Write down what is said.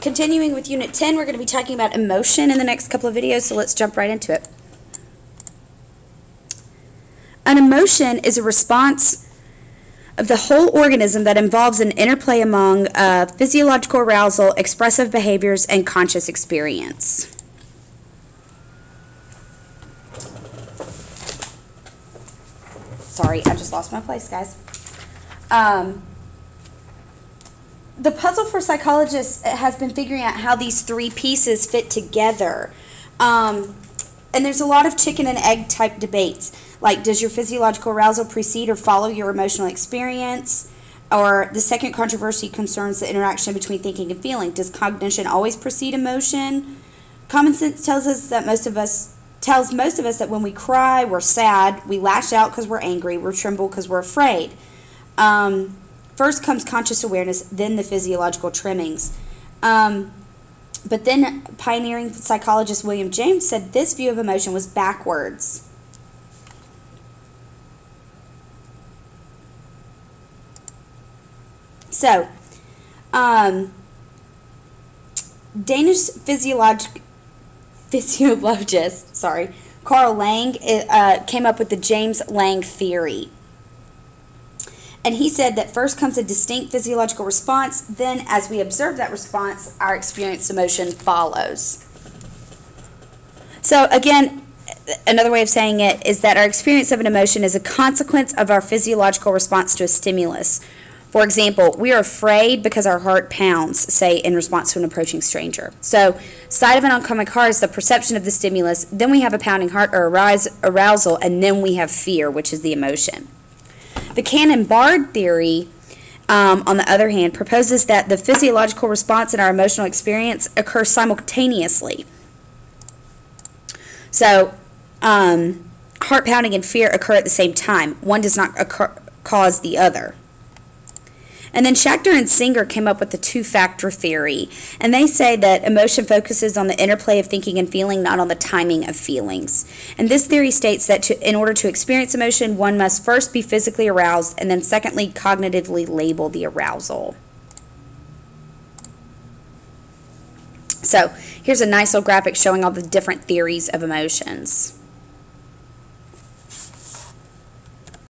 continuing with Unit 10, we're going to be talking about emotion in the next couple of videos, so let's jump right into it. An emotion is a response of the whole organism that involves an interplay among physiological arousal, expressive behaviors, and conscious experience. Sorry, I just lost my place, guys. The puzzle for psychologists has been figuring out how these three pieces fit together. And there's a lot of chicken and egg type debates. Like, does your physiological arousal precede or follow your emotional experience? Or the second controversy concerns the interaction between thinking and feeling. Does cognition always precede emotion? Common sense tells most of us that when we cry, we're sad, we lash out because we're angry, we tremble because we're afraid. First comes conscious awareness, then the physiological trimmings. But then pioneering psychologist William James said this view of emotion was backwards. So, Danish physiologist, Carl Lang, came up with the James Lang theory. And he said that first comes a distinct physiological response, then as we observe that response, our experienced emotion follows. So again, another way of saying it is that our experience of an emotion is a consequence of our physiological response to a stimulus. For example, we are afraid because our heart pounds, say, in response to an approaching stranger. So, sight of an oncoming car is the perception of the stimulus, then we have a pounding heart or arousal, and then we have fear, which is the emotion. The Cannon-Bard theory, on the other hand, proposes that the physiological response and our emotional experience occur simultaneously. So, heart pounding and fear occur at the same time. One does not cause the other. And then Schachter and Singer came up with the two-factor theory, and they say that emotion focuses on the interplay of thinking and feeling, not on the timing of feelings. And this theory states that in order to experience emotion, one must first be physically aroused, and then secondly, cognitively label the arousal. So here's a nice little graphic showing all the different theories of emotions.